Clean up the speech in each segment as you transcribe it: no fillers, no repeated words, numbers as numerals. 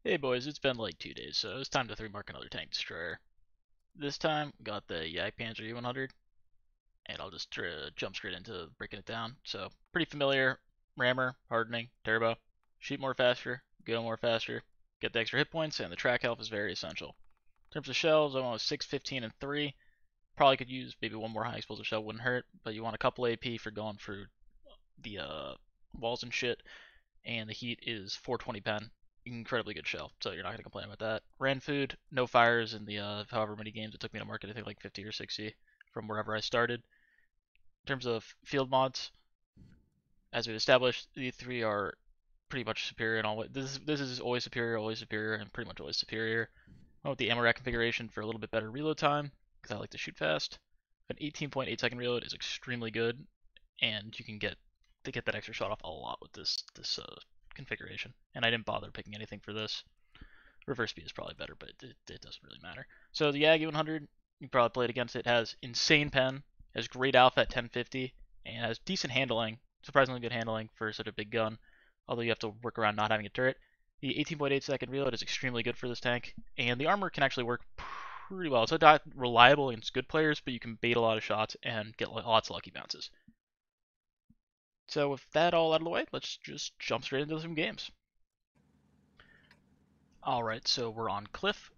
Hey boys, it's been like 2 days, so it's time to 3-mark another tank destroyer. This time, got the Jagdpanzer E100, and I'll just jump straight into breaking it down. So, pretty familiar, rammer, hardening, turbo, shoot more faster, go more faster, get the extra hit points, and the track health is very essential. In terms of shells, I'm on 6, 15, and 3. Probably could use maybe one more high explosive shell, wouldn't hurt, but you want a couple AP for going through the walls and shit, and the heat is 420 pen. Incredibly good shell, so you're not going to complain about that. Ran food, no fires in the however many games it took me to market, I think like 50 or 60 from wherever I started. In terms of field mods, as we established, the three are pretty much superior in all ways. This is always superior, and pretty much always superior. I went with the ammo rack configuration for a little bit better reload time, because I like to shoot fast. An 18.8-second reload is extremely good, and you can get that extra shot off a lot with this configuration. And I didn't bother picking anything for this. Reverse speed is probably better, but it doesn't really matter. So the Yagi 100, you probably played against it, has insane pen, has great alpha at 1050, and has decent handling, surprisingly good handling for such a big gun, although you have to work around not having a turret. The 18.8-second reload is extremely good for this tank, and the armor can actually work pretty well. It's not reliable against good players, but you can bait a lot of shots and get lots of lucky bounces. So with that all out of the way, let's just jump straight into some games. Alright, so we're on Cliff.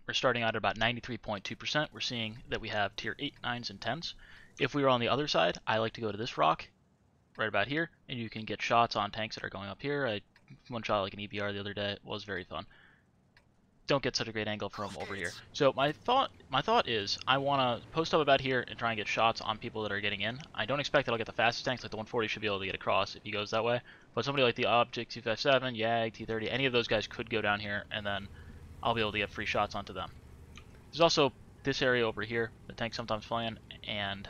We're starting out at about 93.2%. We're seeing that we have tier 8, 9s, and 10s. If we were on the other side, I like to go to this rock, right about here, and you can get shots on tanks that are going up here. I one shot like an EBR the other day. It was very fun. Don't get such a great angle from over here. So my thought is I want to post up about here and try and get shots on people that are getting in. I don't expect that I'll get the fastest tanks, like the 140 should be able to get across if he goes that way. But somebody like the Object 257, Yag, T30, any of those guys could go down here, and then I'll be able to get free shots onto them. There's also this area over here, the tanks sometimes fly in, and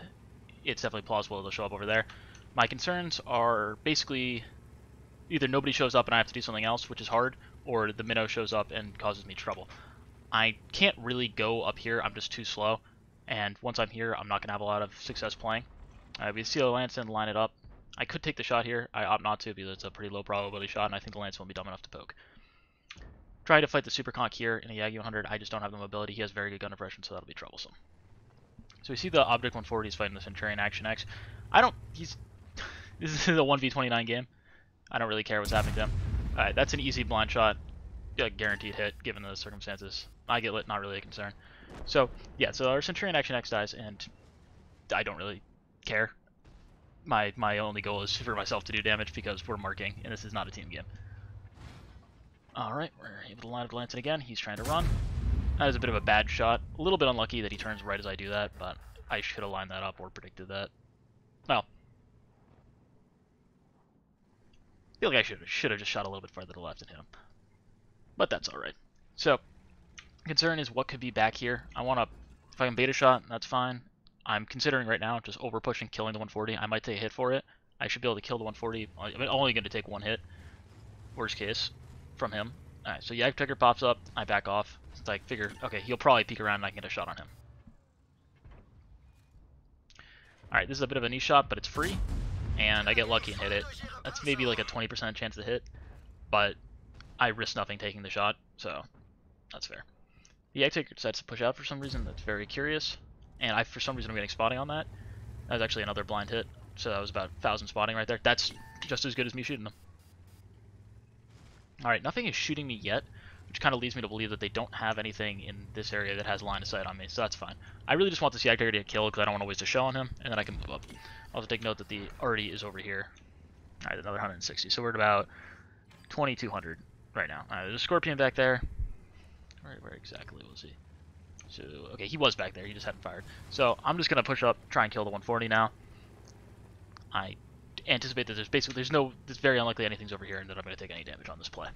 it's definitely plausible they'll show up over there. My concerns are basically either nobody shows up and I have to do something else, which is hard, or the minnow shows up and causes me trouble. I can't really go up here, I'm just too slow, and once I'm here, I'm not going to have a lot of success playing. We see the Lancen line it up. I could take the shot here, I opt not to because it's a pretty low probability shot, and I think the Lancen won't be dumb enough to poke. Try to fight the Super Conk here in a Yagi 100, I just don't have the mobility, he has very good gun impression, so that'll be troublesome. So we see the Object 140 is fighting the Centurion Action X. This is a 1v29 game. I don't really care what's happening to him. Alright, that's an easy blind shot. Guaranteed hit, given the circumstances. I get lit, not really a concern. So, yeah, so our Centurion Action X dies, and I don't really care. My only goal is for myself to do damage because we're marking, and this is not a team game. Alright, we're able to line up Lancen again. He's trying to run. That was a bit of a bad shot. A little bit unlucky that he turns right as I do that, but I should have lined that up or predicted that. Well, I feel like I should have just shot a little bit farther to the left and hit him. But that's alright. So, concern is what could be back here. I want to, if I can bait a shot, that's fine. I'm considering right now just over pushing, killing the 140. I might take a hit for it. I should be able to kill the 140. I'm only going to take one hit, worst case, from him. Alright, so Jagdpanzer pops up. I back off. So I figure, okay, he'll probably peek around and I can get a shot on him. Alright, this is a bit of a niche shot, but it's free. And I get lucky and hit it. That's maybe like a 20% chance to hit, but I risk nothing taking the shot, so that's fair. The Jagdpanzer decides to push out for some reason. That's very curious, and for some reason I'm getting spotting on that. That was actually another blind hit, so that was about 1,000 spotting right there. That's just as good as me shooting them. Alright, nothing is shooting me yet, which kind of leads me to believe that they don't have anything in this area that has line of sight on me, so that's fine. I really just want this Jagdpanzer to get killed because I don't want to waste a shell on him, and then I can move up. Also take note that the arty is over here. Alright, another 160, so we're at about 2,200 right now. There's a Scorpion back there. Where exactly was he? So, okay, he was back there, he just hadn't fired. So, I'm just going to push up, try and kill the 140 now. I anticipate that it's very unlikely anything's over here and that I'm going to take any damage on this play.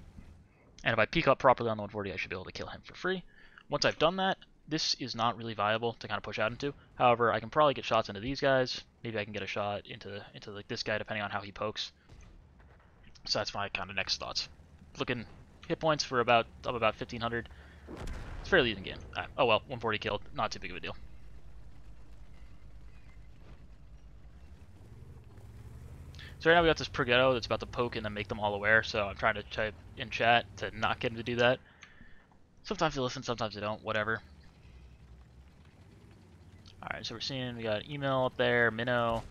And if I peek up properly on the 140, I should be able to kill him for free. Once I've done that, this is not really viable to kind of push out into. However, I can probably get shots into these guys. Maybe I can get a shot into like this guy, depending on how he pokes. So that's my kind of next thoughts. Looking hit points for about 1,500. It's a fairly even game. Oh well, 140 killed, not too big of a deal. So right now we got this Progetto that's about to poke and then make them all aware, so I'm trying to type in chat to not get him to do that. Sometimes they listen, sometimes they don't, whatever. Alright, so we're seeing we got email up there, minnow.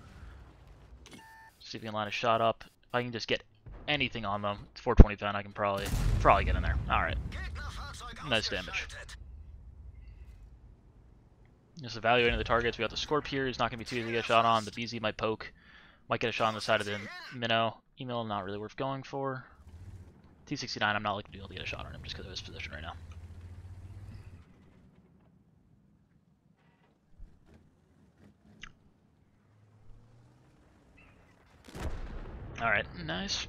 See if we can line a shot up. If I can just get anything on them, it's 420 pen, I can probably get in there. Alright. Nice damage. Just evaluating the targets. We got the Scorp here, he's not going to be too easy to get a shot on. The BZ might poke. Might get a shot on the side of the minnow. Email, not really worth going for. T69, I'm not looking to be able to get a shot on him just because of his position right now. Alright, nice.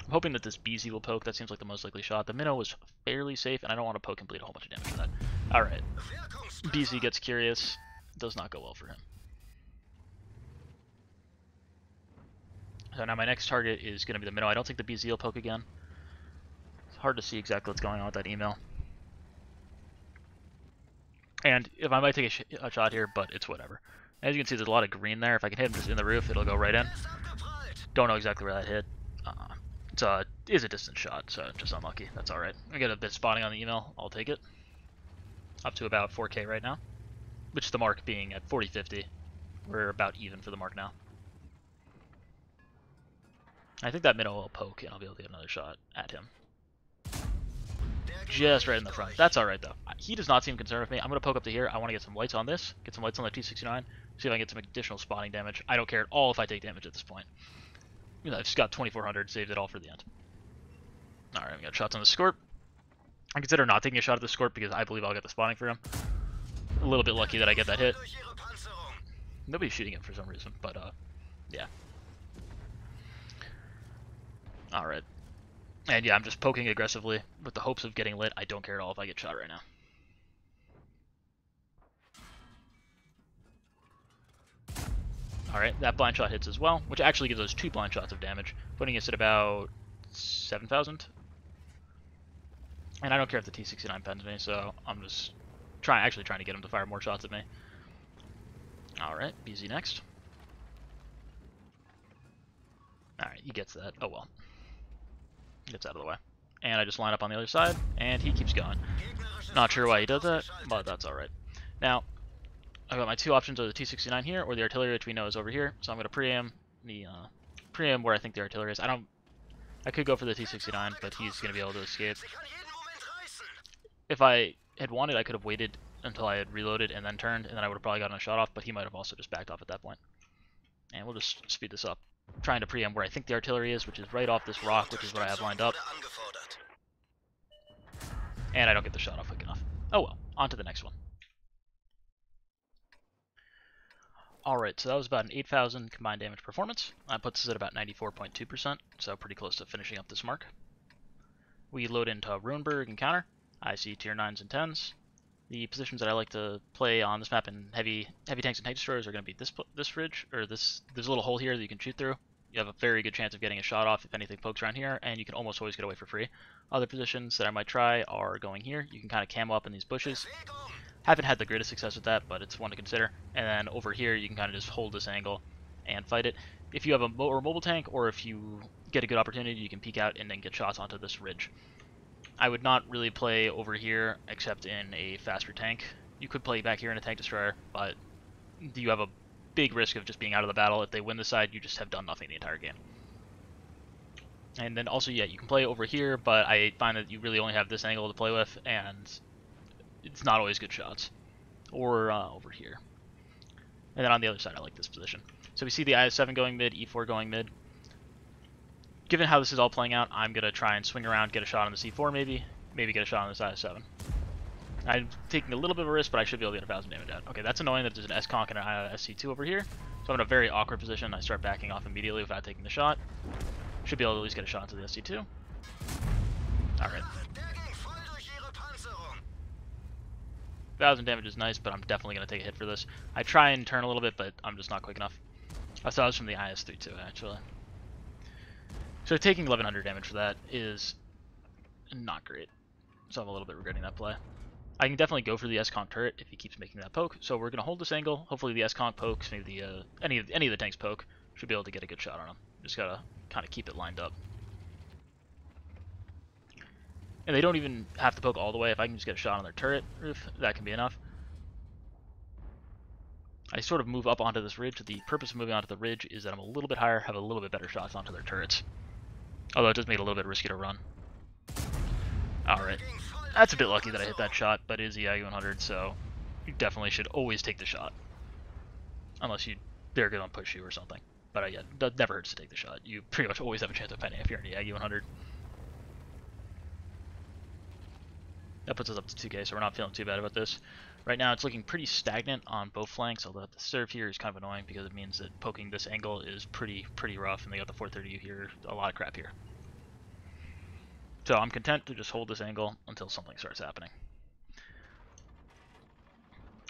I'm hoping that this BZ will poke. That seems like the most likely shot. The minnow was fairly safe, and I don't want to poke and bleed a whole bunch of damage for that. Alright. BZ gets curious. Does not go well for him. So now my next target is going to be the minnow. I don't think the BZ will poke again. It's hard to see exactly what's going on with that email. And if I might take a shot here, but it's whatever. As you can see, there's a lot of green there. If I can hit him just in the roof, it'll go right in. Don't know exactly where that hit. It is a distant shot, so just unlucky. That's alright. I get a bit spotting on the email. I'll take it. Up to about 4K right now. Which is the mark being at 40-50. We're about even for the mark now. I think that minnow will poke, and I'll be able to get another shot at him. Just right in the front. That's alright, though. He does not seem concerned with me. I'm going to poke up to here. I want to get some lights on this. Get some lights on the T69. See if I can get some additional spotting damage. I don't care at all if I take damage at this point. You know, I've just got 2400, saved it all for the end. Alright, we got shots on the Scorp. I consider not taking a shot at the Scorp because I believe I'll get the spotting for him. A little bit lucky that I get that hit. Nobody's shooting it for some reason, but yeah. Alright. And yeah, I'm just poking aggressively with the hopes of getting lit. I don't care at all if I get shot right now. Alright, that blind shot hits as well, which actually gives us 2 blind shots of damage, putting us at about 7,000. And I don't care if the T69 pens me, so I'm just trying to get him to fire more shots at me. Alright, BZ next. Alright, he gets that. Oh well. Gets out of the way. And I just line up on the other side, and he keeps going. Not sure why he does that, but that's alright. Now, I've got my 2 options of the T69 here, or the artillery, which we know is over here. So I'm going to preem the preem where I think the artillery is. I could go for the T69, but he's going to be able to escape. If I had wanted, I could have waited until I had reloaded and then turned, and then I would have probably gotten a shot off, but he might have also just backed off at that point. And we'll just speed this up. I'm trying to preempt where I think the artillery is, which is right off this rock, which is what I have lined up. And I don't get the shot off quick enough. Oh well, on to the next one. Alright, so that was about an 8,000 combined damage performance. That puts us at about 94.2%, so pretty close to finishing up this mark. We load into Runeberg and counter. I see tier 9s and 10s. The positions that I like to play on this map in heavy tanks and tank destroyers are going to be this ridge, or there's a little hole here that you can shoot through. You have a very good chance of getting a shot off if anything pokes around here, and you can almost always get away for free. Other positions that I might try are going here. You can kind of camo up in these bushes. Haven't had the greatest success with that, but it's one to consider. And then over here, you can kind of just hold this angle and fight it. If you have a mobile tank, or if you get a good opportunity, you can peek out and then get shots onto this ridge. I would not really play over here except in a faster tank. You could play back here in a tank destroyer, but you have a big risk of just being out of the battle. If they win the side, you just have done nothing the entire game. And then also, yeah, you can play over here, but I find that you really only have this angle to play with, and it's not always good shots. Or over here. And then on the other side, I like this position. So we see the IS-7 going mid, E4 going mid. Given how this is all playing out, I'm going to try and swing around, get a shot on the C4 maybe get a shot on this IS-7. I'm taking a little bit of a risk, but I should be able to get 1,000 damage out. Okay, that's annoying that there's an S-Conk and an SC2 over here. So I'm in a very awkward position. I start backing off immediately without taking the shot. Should be able to at least get a shot into the SC2. Alright. 1,000 damage is nice, but I'm definitely going to take a hit for this. I try and turn a little bit, but I'm just not quick enough. I saw this from the IS-3 too, actually. So taking 1,100 damage for that is not great. So I'm a little bit regretting that play. I can definitely go for the S-Conk turret if he keeps making that poke. So we're going to hold this angle. Hopefully the S-Conk pokes, maybe the any of the tanks poke. Should be able to get a good shot on him. Just got to kind of keep it lined up. And they don't even have to poke all the way. If I can just get a shot on their turret roof, that can be enough. I sort of move up onto this ridge. The purpose of moving onto the ridge is that I'm a little bit higher, have a little bit better shots onto their turrets. Although it does make it a little bit risky to run. Alright. That's a bit lucky that I hit that shot, but it is the Yagi 100, so you definitely should always take the shot. Unless they're going to push you or something. But yeah, it never hurts to take the shot. You pretty much always have a chance of penning if you're in the Yagi 100. That puts us up to 2k, so we're not feeling too bad about this. Right now it's looking pretty stagnant on both flanks, although the serve here is kind of annoying because it means that poking this angle is pretty rough, and they got the 430 here, a lot of crap here. So I'm content to just hold this angle until something starts happening.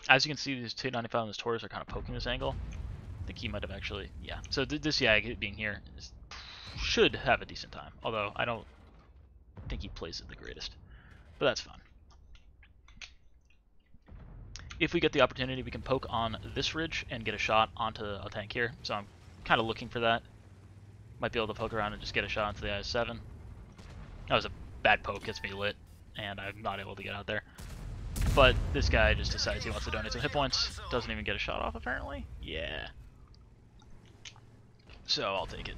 As you can see, these 295 and this Taurus are kind of poking this angle. I think he might have actually, yeah. So this Yag being here should have a decent time, although I don't think he plays it the greatest. But that's fine. If we get the opportunity, we can poke on this ridge and get a shot onto a tank here. So I'm kind of looking for that. Might be able to poke around and just get a shot into the IS-7. That was a bad poke, gets me lit, and I'm not able to get out there. But this guy just decides he wants to donate some hit points. Doesn't even get a shot off, apparently. Yeah. So I'll take it.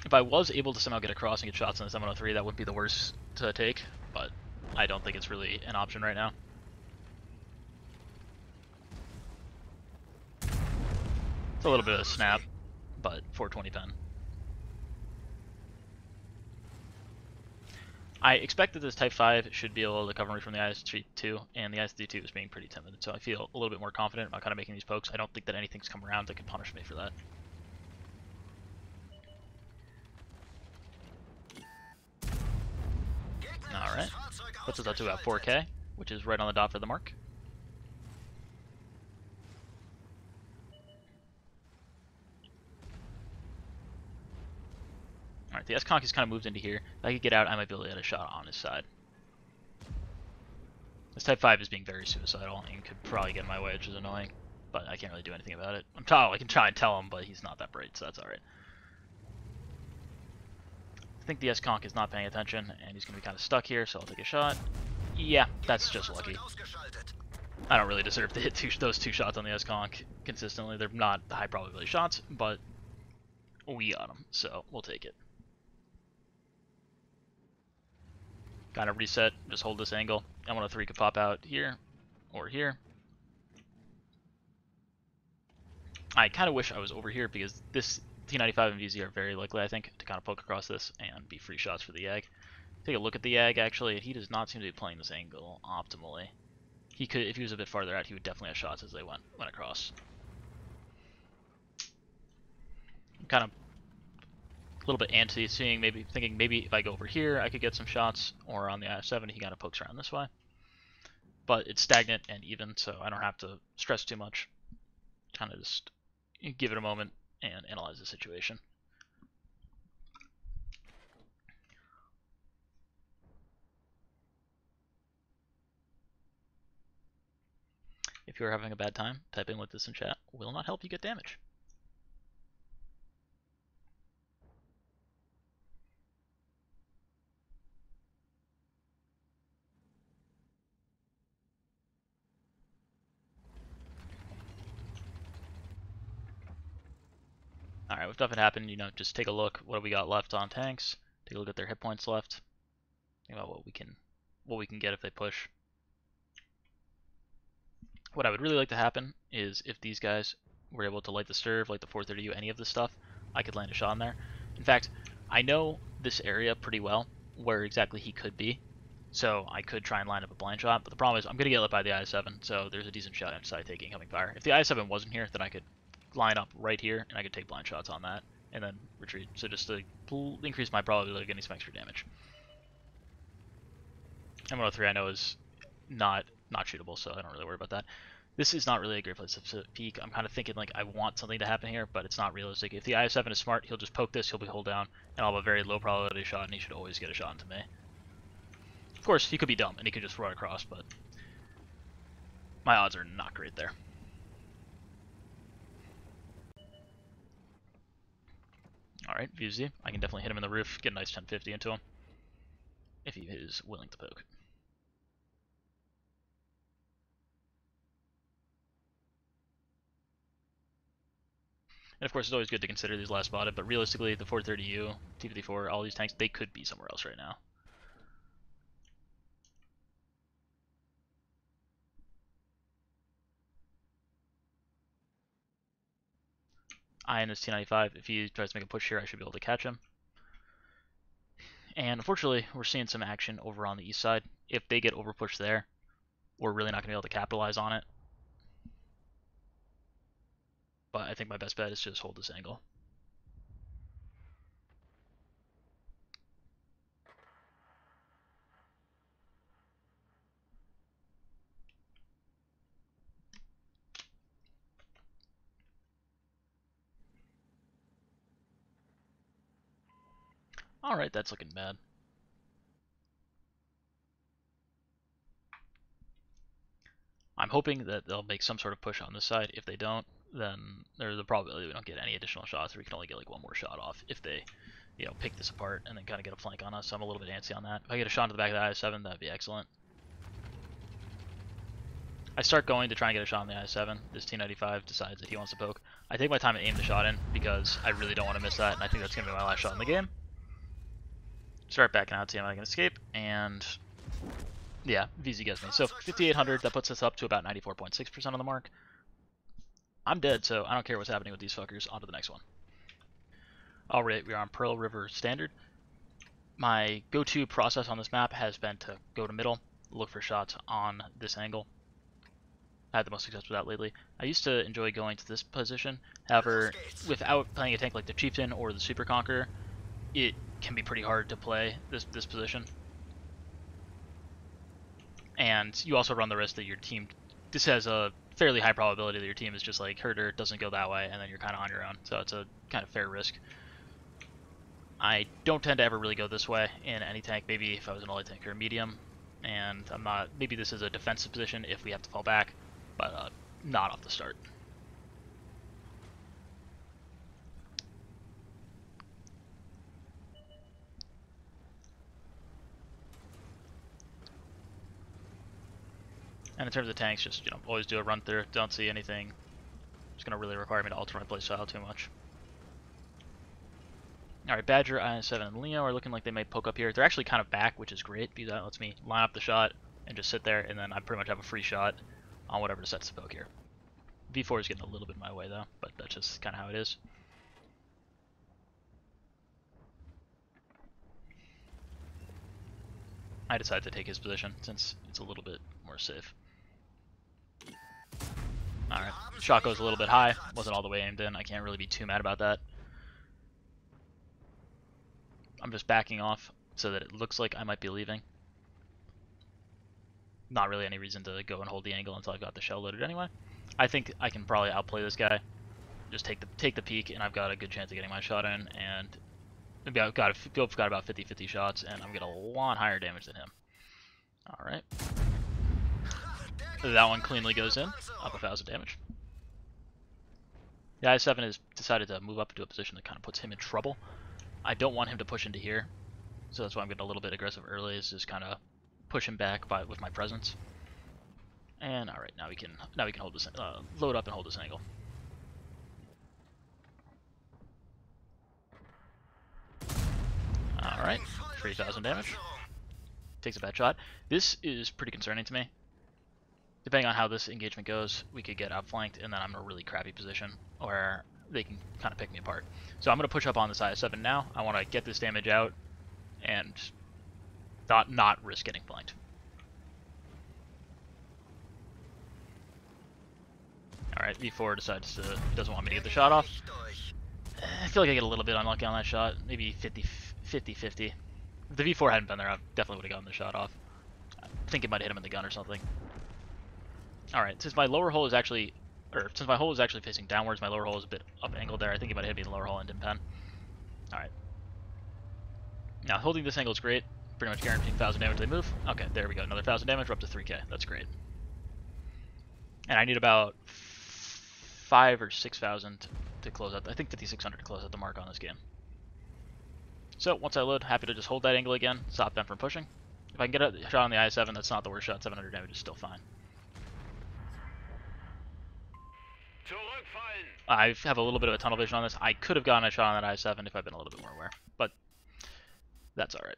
If I was able to somehow get across and get shots on the 703, that would be the worst to take, but I don't think it's really an option right now. It's a little bit of a snap, but 420 pen. I expect that this Type 5 should be able to cover me from the IS-2, and the IS-2 is being pretty timid, so I feel a little bit more confident about kind of making these pokes. I don't think that anything's come around that can punish me for that. Alright, puts us up to about 4k, which is right on the dot for the mark. Alright, the S-Conk has kind of moved into here. If I could get out, I might be able to get a shot on his side. This Type 5 is being very suicidal and could probably get in my way, which is annoying, but I can't really do anything about it. I can try and tell him, but he's not that bright, so that's alright. I think the S-Conk is not paying attention, and he's going to be kind of stuck here, so I'll take a shot. Yeah, that's just lucky. I don't really deserve to hit those two shots on the S-Conk consistently. They're not high probability shots, but we got them, so we'll take it. Kind of reset, just hold this angle. M103 could pop out here, or here. I kind of wish I was over here, because this T95 and VZ are very likely, I think, to kind of poke across this and be free shots for the Yag. Take a look at the Yag, actually. He does not seem to be playing this angle optimally. He could, if he was a bit farther out, he would definitely have shots as they went across. I'm kind of a little bit anti-seeing, thinking maybe if I go over here, I could get some shots, or on the IS-7, he kind of pokes around this way. But it's stagnant and even, so I don't have to stress too much. Kind of just give it a moment and analyze the situation. If you're having a bad time, typing with this in chat will not help you get damage. Alright, with nothing happened, just take a look. What do we got left on tanks? Take a look at their hit points left. Think about what we can get if they push. What I would really like to happen is if these guys were able to light the serve, light the 430U, any of this stuff, I could land a shot in there. In fact, I know this area pretty well, where exactly he could be, so I could try and line up a blind shot, but the problem is I'm going to get lit by the IS-7, so there's a decent shot inside taking incoming fire. If the IS-7 wasn't here, then I could line up right here, and I could take blind shots on that, and then retreat, so just to increase my probability of getting some extra damage. M103 I know is not shootable, so I don't really worry about that. This is not really a great place to peek. I'm kind of thinking like I want something to happen here, but it's not realistic. If the IS-7 is smart, he'll just poke this, he'll be hold down, and I'll have a very low probability shot, and he should always get a shot into me. Of course, he could be dumb, and he could just run across, but my odds are not great there. Alright, VZ. I can definitely hit him in the roof, get a nice 1050 into him. If he is willing to poke. And of course, it's always good to consider these last spotted, but realistically, the 430U, T-54, all these tanks, they could be somewhere else right now. Ian is T-95. If he tries to make a push here, I should be able to catch him. And unfortunately, we're seeing some action over on the east side. If they get overpushed there, we're really not going to be able to capitalize on it. But I think my best bet is to just hold this angle. Alright, that's looking bad. I'm hoping that they'll make some sort of push on this side. If they don't, then there's a probability we don't get any additional shots, or we can only get like one more shot off if they, pick this apart and then kind of get a flank on us. So I'm a little bit antsy on that. If I get a shot into the back of the IS-7, that'd be excellent. I start going to try and get a shot on the IS-7. This T-95 decides that he wants to poke. I take my time and aim the shot in because I really don't want to miss that, and I think that's going to be my last shot in the game. Start backing out, see if I can escape, and yeah, VZ gets me. So 5,800, that puts us up to about 94.6% on the mark. I'm dead, so I don't care what's happening with these fuckers. On to the next one. Alright, we are on Pearl River Standard. My go-to process on this map has been to go to middle, look for shots on this angle. I had the most success with that lately. I used to enjoy going to this position. However, without playing a tank like the Chieftain or the Super Conqueror, it can be pretty hard to play this position. And you also run the risk that your team, this has a fairly high probability that your team is just like herder, doesn't go that way, and then you're kind of on your own. So it's a kind of fair risk. I don't tend to ever really go this way in any tank. Maybe if I was an light tank or a medium, and I'm not. Maybe this is a defensive position if we have to fall back, but not off the start. And in terms of tanks, just always do a run through. Don't see anything. It's gonna really require me to alter my playstyle too much. Alright, Badger, IS-7, and Leo are looking like they may poke up here. They're actually kind of back, which is great, because that lets me line up the shot and just sit there, and then I pretty much have a free shot on whatever decides to poke here. V4 is getting a little bit in my way, though, but that's just kind of how it is. I decided to take his position, since it's a little bit more safe. Alright, shot goes a little bit high, wasn't all the way aimed in, I can't really be too mad about that. I'm just backing off so that it looks like I might be leaving. Not really any reason to go and hold the angle until I've got the shell loaded anyway. I think I can probably outplay this guy. Just take the peek, and I've got a good chance of getting my shot in, and maybe I've got about 50-50 shots, and I'm getting a lot higher damage than him. Alright. That one cleanly goes in, up 1,000 damage. The IS-7 has decided to move up into a position that kind of puts him in trouble. I don't want him to push into here, so that's why I'm getting a little bit aggressive early, is just kind of push him back with my presence. And alright, now we can hold this, load up and hold this angle. Alright, 3,000 damage. Takes a bad shot. This is pretty concerning to me. Depending on how this engagement goes, we could get outflanked, and then I'm in a really crappy position where they can kind of pick me apart. So I'm going to push up on this IS-7 now. I want to get this damage out and not risk getting flanked. Alright, V4 decides doesn't want me to get the shot off. I feel like I get a little bit unlucky on that shot. Maybe 50-50. If the V4 hadn't been there, I definitely would have gotten the shot off. I think it might have hit him in the gun or something. Alright, since my hole is actually facing downwards, my lower hole is a bit up angled there. I think it might have hit me in the lower hole and didn't pen. Alright. Now, holding this angle is great. Pretty much guaranteeing 1,000 damage they move. Okay, there we go. Another 1,000 damage. We're up to 3k. That's great. And I need about 5,000 or 6,000 to close out. I think 5,600 to close out the mark on this game. So once I load, happy to just hold that angle again, stop them from pushing. If I can get a shot on the I-7, that's not the worst shot. 700 damage is still fine. I have a little bit of a tunnel vision on this. I could have gotten a shot on that I-7 if I'd been a little bit more aware, but that's alright.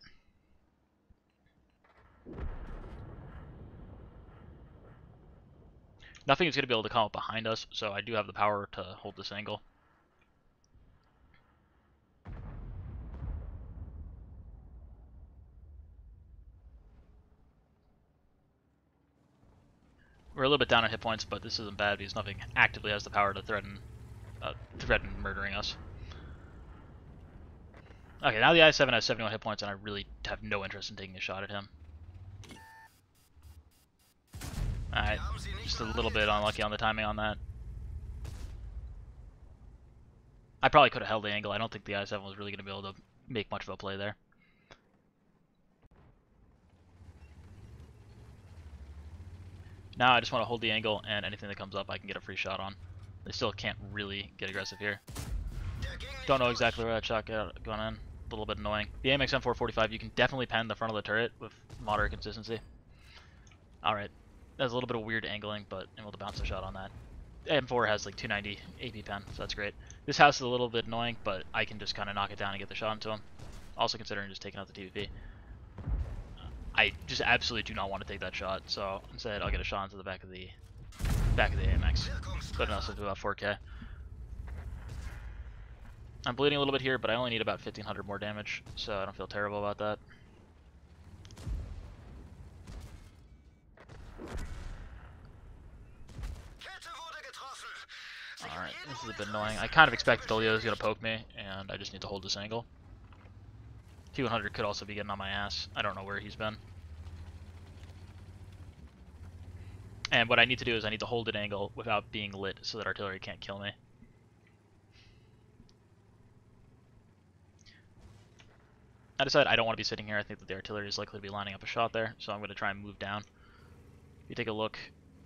Nothing is going to be able to come up behind us, so I do have the power to hold this angle. We're a little bit down on hit points, but this isn't bad because nothing actively has the power to threaten murdering us. Okay, now the I-7 has 71 hit points, and I really have no interest in taking a shot at him. Alright, just a little bit unlucky on the timing on that. I probably could have held the angle. I don't think the I-7 was really going to be able to make much of a play there. Now I just want to hold the angle, and anything that comes up I can get a free shot on. They still can't really get aggressive here. Don't know exactly where that shot got going in. A little bit annoying. The AMX M445, you can definitely pen the front of the turret with moderate consistency. Alright. That's a little bit of weird angling, but I'm able to bounce a shot on that. M4 has like 290 AP pen, so that's great. This house is a little bit annoying, but I can just kind of knock it down and get the shot into him. Also considering just taking out the TVP. I just absolutely do not want to take that shot, so instead I'll get a shot into the back of the AMX. Good enough to do about 4K. I'm bleeding a little bit here, but I only need about 1500 more damage, so I don't feel terrible about that. Alright, this is a bit annoying. I kind of expected the Leo was going to poke me, and I just need to hold this angle. T100 could also be getting on my ass. I don't know where he's been. And what I need to do is I need to hold an angle without being lit so that artillery can't kill me. I decided I don't want to be sitting here. I think that the artillery is likely to be lining up a shot there, so I'm going to try and move down. If you take a look,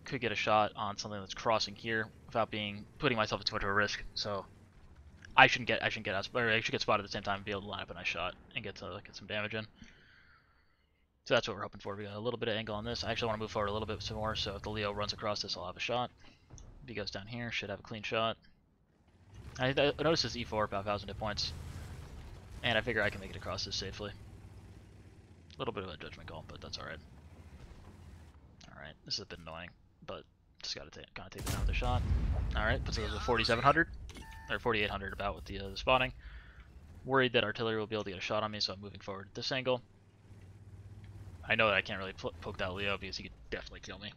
could get a shot on something that's crossing here without putting myself into too much of a risk. So I should get spotted at the same time and be able to line up a nice shot and get some damage in. So that's what we're hoping for. We got a little bit of angle on this. I actually want to move forward a little bit some more, so if the Leo runs across this, I'll have a shot. If he goes down here, should have a clean shot. I noticed this E4 about 1,000 hit points, and I figure I can make it across this safely. A little bit of a judgment call, but that's alright. Alright, this is a bit annoying, but just gotta kind of take this down with a shot. Alright, puts us at 4,700, or 4,800 about with the spotting. Worried that artillery will be able to get a shot on me, so I'm moving forward at this angle. I know that I can't really poke that Leo because he could definitely kill me.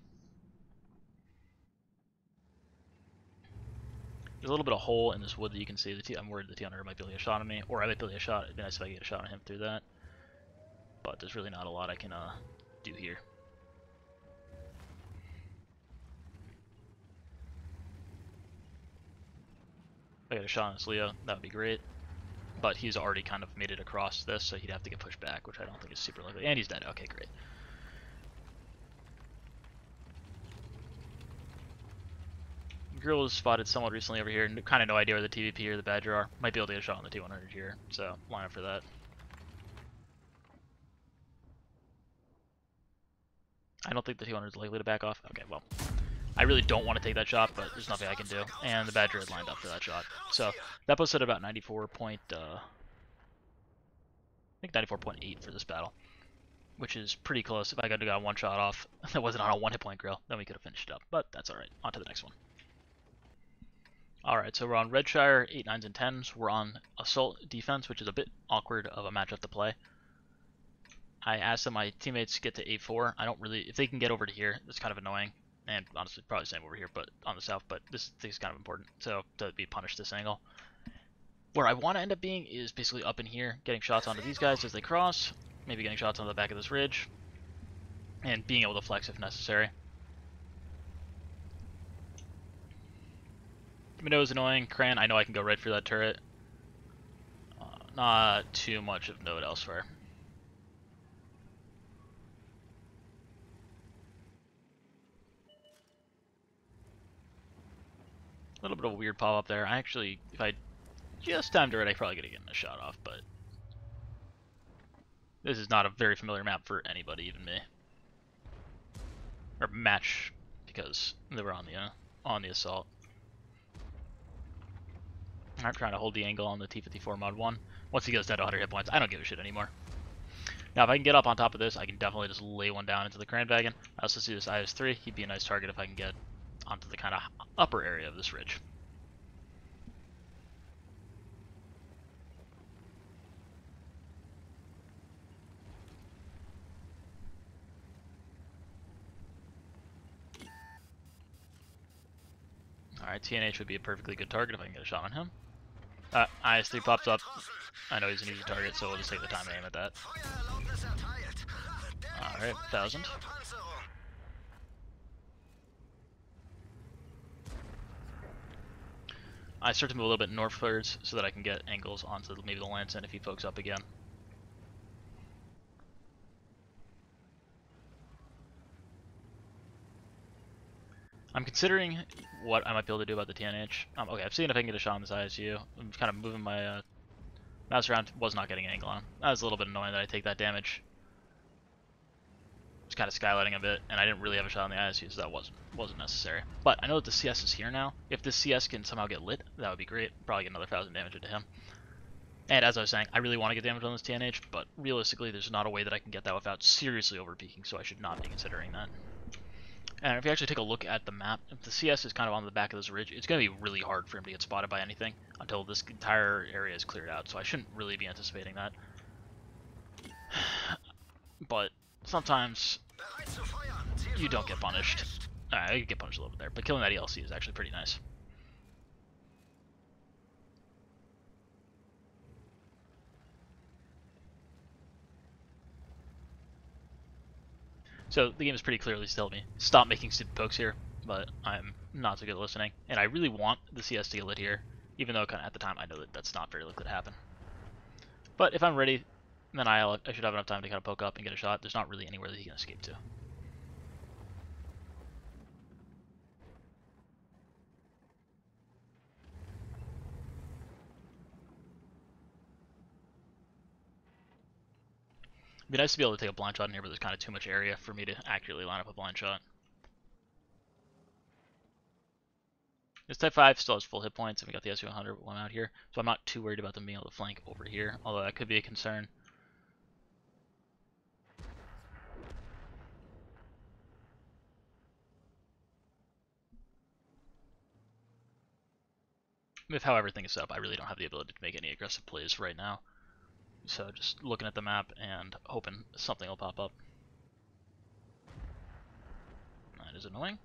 There's a little bit of hole in this wood that you can see. I'm worried the T100 might be able to get a shot on me, or I might be able to get a shot. It'd be nice if I could get a shot on him through that. But there's really not a lot I can do here. If I get a shot on this Leo, that would be great. But he's already kind of made it across this, so he'd have to get pushed back, which I don't think is super likely. And he's dead. Okay, great. Grill was spotted somewhat recently over here. Kind of no idea where the TVP or the Badger are. Might be able to get a shot on the T100 here, so line up for that. I don't think the T100 is likely to back off. Okay, well, I really don't want to take that shot, but there's nothing I can do. And the Badger had lined up for that shot. So that puts it at about 94 point, I think 94.8 for this battle, which is pretty close. If I got one shot off that wasn't on a one hit point grill, then we could have finished it up. But that's alright. On to the next one. Alright, so we're on Redshire, 8, 9s, and 10s. We're on Assault Defense, which is a bit awkward of a matchup to play. I asked that my teammates get to 8-4. I don't really, if they can get over to here, that's kind of annoying. And honestly, probably the same over here, but on the south, but this is kind of important. So, to be punished this angle. Where I want to end up being is basically up in here, getting shots onto these guys as they cross, maybe getting shots on the back of this ridge, and being able to flex if necessary. Minnow is annoying. Cran, I know I can go right through that turret. Not too much of note elsewhere. A little bit of a weird pop up there. I actually, if I just timed it right, I probably could have gotten a shot off, but This is not a very familiar map for anybody, even me. Or match, because they were on the assault. I'm trying to hold the angle on the T-54 Mod 1. Once he goes down to 100 hit points, I don't give a shit anymore. Now, if I can get up on top of this, I can definitely just lay one down into the Kranvagn. I also see this IS-3. He'd be a nice target if I can get onto the kind of upper area of this ridge. Alright, TNH would be a perfectly good target if I can get a shot on him. IS-3 pops up. I know he's an easy target, so we'll just take the time to aim at that. Alright, 1000. I start to move a little bit northwards so that I can get angles onto maybe the Lance end if he pokes up again. I'm considering what I might be able to do about the TNH. Okay, I'm seeing if I can get a shot on this ISU. I'm kind of moving my mouse around. Was not getting an angle on him. That was a little bit annoying that I take that damage. Just kind of skylighting a bit, and I didn't really have a shot on the ISU, so that wasn't necessary. But I know that the CS is here now. If this CS can somehow get lit, that would be great. Probably get another 1000 damage into him. And as I was saying, I really want to get damage on this TNH, but realistically, there's not a way that I can get that without seriously overpeaking, so I should not be considering that. And if you actually take a look at the map, if the CS is kind of on the back of this ridge, it's going to be really hard for him to get spotted by anything until this entire area is cleared out, so I shouldn't really be anticipating that. But sometimes you don't get punished. I get punished a little bit there, but killing that ELC is actually pretty nice. So the game is pretty clearly telling me, stop making stupid pokes here, but I'm not so good at listening. And I really want the CS to get lit here, even though kind of at the time I know that that's not very likely to happen. But if I'm ready, then I should have enough time to kind of poke up and get a shot. There's not really anywhere that he can escape to. It'd be nice to be able to take a blind shot in here, but there's kind of too much area for me to accurately line up a blind shot. This Type 5 still has full hit points, and we got the SU-100 one out here, so I'm not too worried about them being able to flank over here, although that could be a concern. With how everything is set up, I really don't have the ability to make any aggressive plays right now. So just looking at the map and hoping something will pop up. That is annoying.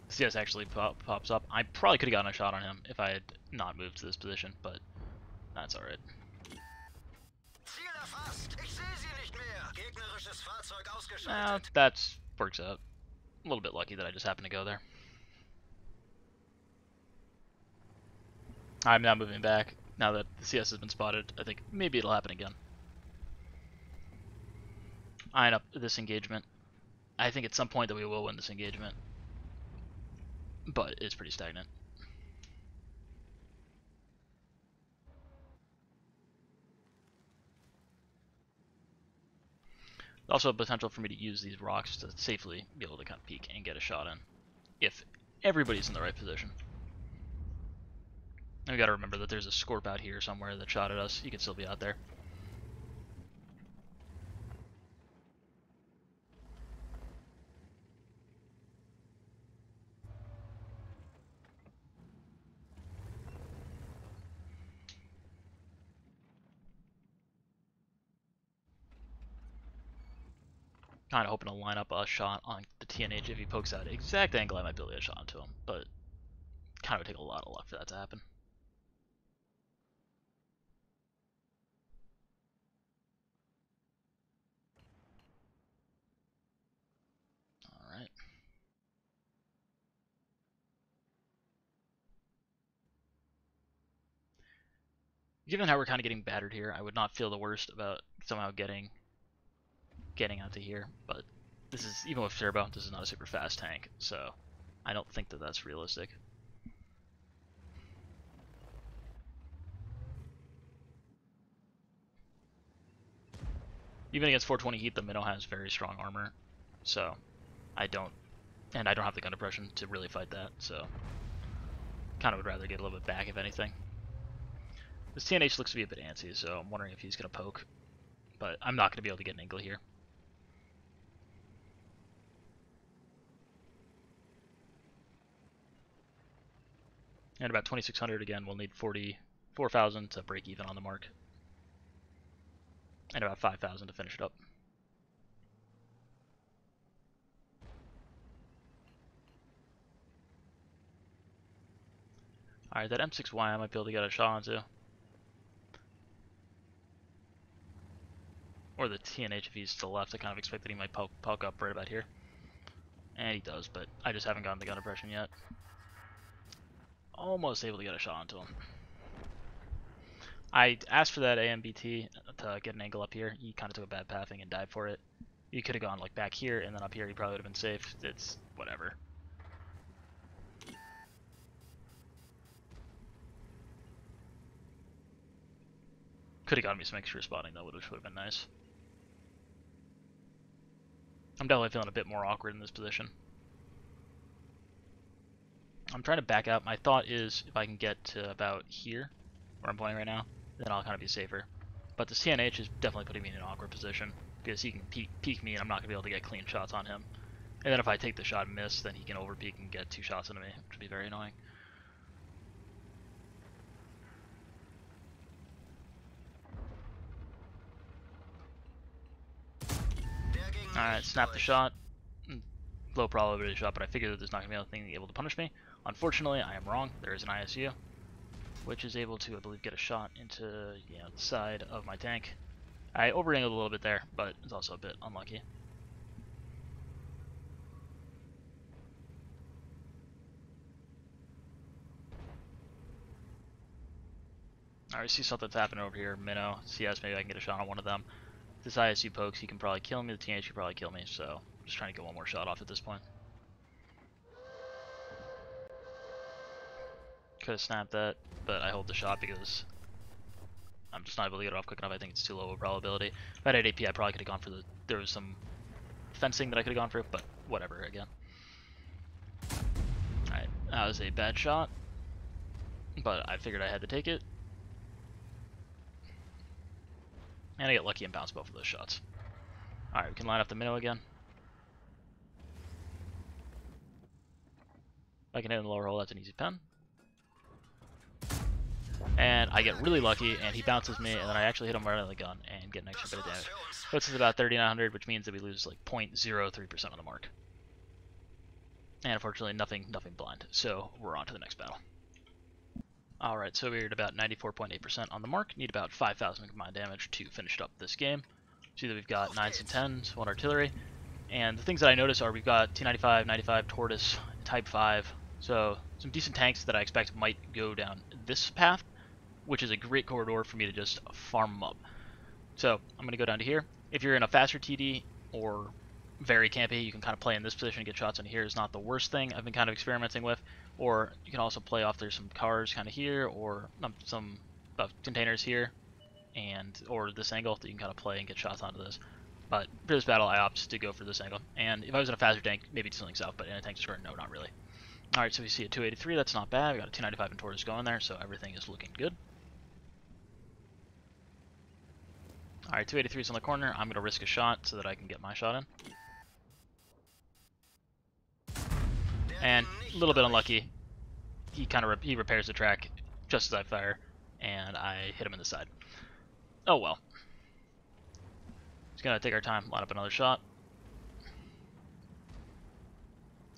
CS actually pops up. I probably could have gotten a shot on him if I had not moved to this position, but that's alright. That works out. A little bit lucky that I just happened to go there. I'm now moving back. Now that the CS has been spotted, I think maybe it'll happen again. Eyeing up this engagement. I think at some point that we will win this engagement, but it's pretty stagnant. Also a potential for me to use these rocks to safely be able to kind of peek and get a shot in, if everybody's in the right position. And we gotta remember that there's a Scorp out here somewhere that shot at us. You can still be out there. Kind of hoping to line up a shot on the TNH if he pokes out exact angle. I might be able to get a shot onto him, but kind of would take a lot of luck for that to happen. Alright. Given how we're kind of getting battered here, I would not feel the worst about somehow getting out to here, but this is, even with turbo, this is not a super fast tank, so I don't think that that's realistic. Even against 420 heat, the Minnow has very strong armor, so I don't have the gun depression to really fight that, so kind of would rather get a little bit back if anything. This TNH looks to be a bit antsy, so I'm wondering if he's going to poke, but I'm not going to be able to get an angle here. And about 2600 again, we'll need 44,000 to break even on the mark. And about 5,000 to finish it up. Alright, that M6Y I might be able to get a shot onto. Or the TNH if he's to the left. I kind of expect that he might poke up right about here. And he does, but I just haven't gotten the gun depression yet. Almost able to get a shot onto him. I asked for that AMBT to get an angle up here. He kind of took a bad pathing and died for it. He could have gone like back here and then up here. He probably would have been safe. It's whatever. Could have gotten me some extra spotting though, which would have been nice. I'm definitely feeling a bit more awkward in this position. I'm trying to back out. My thought is if I can get to about here, where I'm pointing right now, then I'll kind of be safer. But the CNH is definitely putting me in an awkward position because he can peek me and I'm not going to be able to get clean shots on him. And then if I take the shot and miss, then he can over peek and get 2 shots into me, which would be very annoying. Alright, snap the shot. Low probability shot, but I figured that there's not going to be anything able to punish me. Unfortunately, I am wrong. There is an ISU, which is able to, I believe, get a shot into the side of my tank. I over-angled a little bit there, but it's also a bit unlucky. Alright, see something's happening over here. Minnow, CS, maybe I can get a shot on one of them. If this ISU pokes, he can probably kill me. The TNH can probably kill me, so I'm just trying to get one more shot off at this point. Could have snapped that, but I hold the shot because I'm just not able to get it off quick enough. I think it's too low of a probability. If I had AP, I probably could have gone for the... There was some fencing that I could have gone for, but whatever again. Alright, that was a bad shot, but I figured I had to take it. And I get lucky and bounce both of those shots. Alright, we can line up the Minnow again. If I can hit in the lower hole, that's an easy pen. And I get really lucky, and he bounces me, and then I actually hit him right on the gun and get an extra bit of damage. Puts us about 3,900, which means that we lose like 0.03% on the mark. And unfortunately, nothing blind. So we're on to the next battle. Alright, so we're at about 94.8% on the mark. Need about 5,000 combined damage to finish up this game. See that we've got 9s and 10s, 1 artillery. And the things that I notice are we've got T95, 95, Tortoise, Type 5. So some decent tanks that I expect might go down this path, which is a great corridor for me to just farm them up. So I'm going to go down to here. If you're in a faster TD or very campy, you can kind of play in this position and get shots in here. Is not the worst thing I've been kind of experimenting with. Or you can also play off there's some cars kind of here, or some containers here, or this angle that you can kind of play and get shots onto this. But for this battle, I opt to go for this angle. And if I was in a faster tank, maybe do something south, but in a tank square, no, not really. Alright, so we see a 283, that's not bad. We got a 295 and Tortoise going there, so everything is looking good. Alright, 283 is on the corner. I'm going to risk a shot so that I can get my shot in. And a little bit unlucky. He kind of he repairs the track just as I fire, and I hit him in the side. Oh well. Just gonna take our time, line up another shot.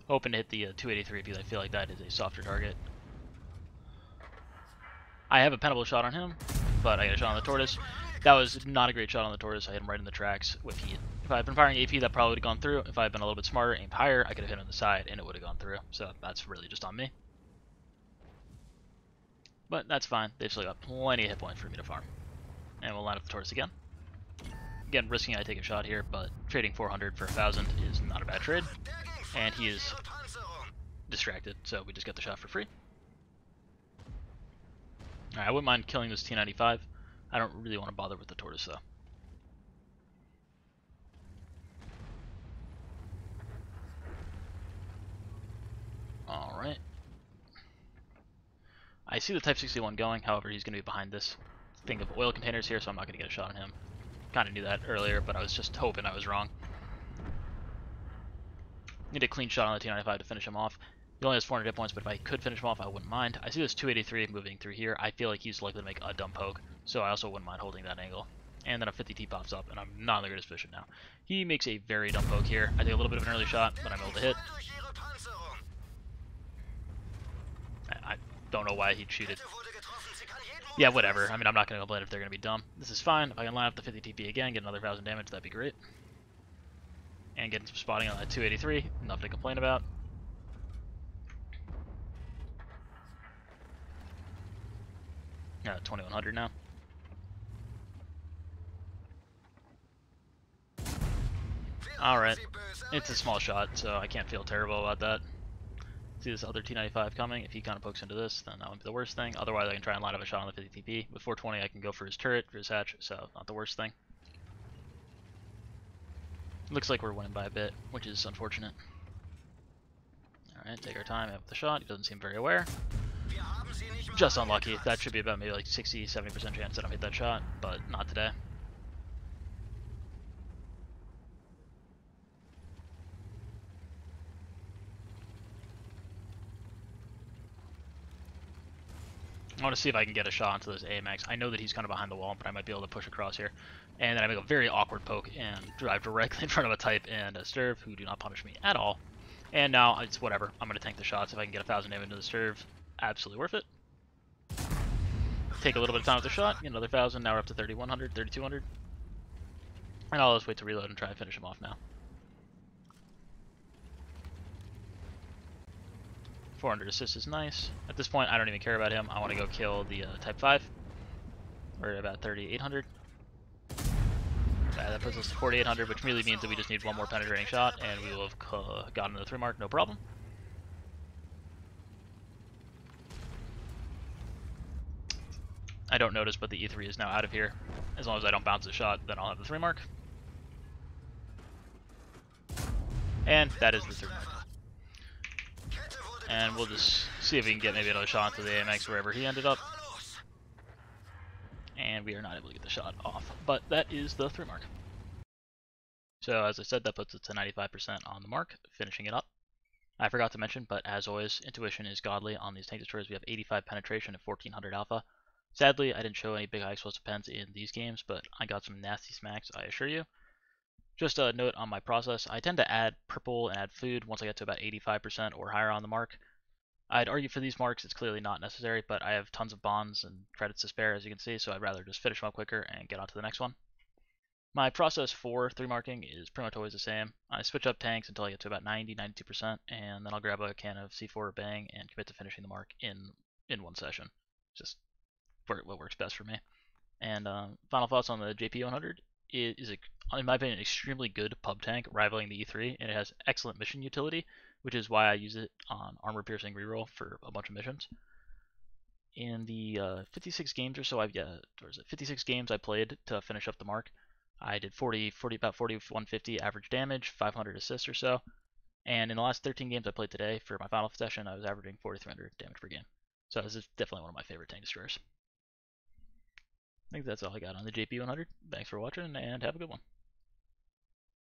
Hoping to hit the 283 because I feel like that is a softer target. I have a penable shot on him, but I got a shot on the Tortoise. That was not a great shot on the Tortoise. I hit him right in the tracks with heat. If I had been firing AP, that probably would have gone through. If I had been a little bit smarter, aimed higher, I could have hit him on the side and it would have gone through. So that's really just on me. But that's fine. They've still got plenty of hit points for me to farm. And we'll line up the Tortoise again. Again, risking I take a shot here, but trading 400 for 1,000 is not a bad trade. And he is distracted, so we just get the shot for free. Alright, I wouldn't mind killing this T95. I don't really want to bother with the Tortoise, though. I see the Type 61 going, however, he's going to be behind this thing of oil containers here, so I'm not going to get a shot on him. Kind of knew that earlier, but I was just hoping I was wrong. Need a clean shot on the T95 to finish him off. He only has 400 hit points, but if I could finish him off, I wouldn't mind. I see this 283 moving through here. I feel like he's likely to make a dumb poke, so I also wouldn't mind holding that angle. And then a 50T pops up, and I'm not in the greatest position now. He makes a very dumb poke here. I take a little bit of an early shot, but I'm able to hit. I don't know why he'd shoot it. Yeah, whatever. I mean, I'm not going to complain if they're going to be dumb. This is fine. If I can line up the 50 TP again, get another 1,000 damage, that'd be great. And getting some spotting on that 283, nothing to complain about. Yeah, 2100 now. Alright, it's a small shot, so I can't feel terrible about that. See this other T95 coming. If he kind of pokes into this, then that wouldn't be the worst thing. Otherwise, I can try and line up a shot on the 50 TP. With 420, I can go for his turret, for his hatch, so not the worst thing. Looks like we're winning by a bit, which is unfortunate. Alright, take our time with the shot. He doesn't seem very aware. Just unlucky. That should be about maybe like 60-70% chance that I hit that shot, but not today. I want to see if I can get a shot onto this AMX. I know that he's kind of behind the wall, but I might be able to push across here. And then I make a very awkward poke and drive directly in front of a Type and a Sturv, who do not punish me at all. And now it's whatever. I'm going to tank the shots. If I can get 1,000 damage into the Sturv, absolutely worth it. Take a little bit of time with the shot, get another 1,000. Now we're up to 3,100, 3,200. And I'll just wait to reload and try and finish him off now. 400 assist is nice. At this point, I don't even care about him. I want to go kill the Type 5. We're at about 3,800. That puts us to 4,800, which really means that we just need one more penetrating shot, and we will have gotten the 3 mark, no problem. I don't notice, but the E3 is now out of here. As long as I don't bounce the shot, then I'll have the 3 mark. And that is the 3 mark. And we'll just see if we can get maybe another shot to the AMX wherever he ended up. And we are not able to get the shot off, but that is the 3 mark. So as I said, that puts it to 95% on the mark, finishing it up. I forgot to mention, but as always, intuition is godly on these tank destroyers. We have 85 penetration at 1400 alpha. Sadly, I didn't show any big high explosive pens in these games, but I got some nasty smacks, I assure you. Just a note on my process, I tend to add purple and add food once I get to about 85% or higher on the mark. I'd argue for these marks it's clearly not necessary, but I have tons of bonds and credits to spare, as you can see, so I'd rather just finish them up quicker and get on to the next one. My process for 3 marking is pretty much always the same. I switch up tanks until I get to about 90-92%, and then I'll grab a can of C4 or Bang and commit to finishing the mark in one session. Just what works best for me. And final thoughts on the JP100. It is, in my opinion, an extremely good pub tank, rivaling the E3, and it has excellent mission utility, which is why I use it on armor piercing reroll for a bunch of missions. In the 56 games or so, 56 games I played to finish up the mark. I did about 150 average damage, 500 assists or so, and in the last 13 games I played today for my final session, I was averaging 4,300 damage per game. So this is definitely one of my favorite tank destroyers. I think that's all I got on the JP100. Thanks for watching, and have a good one.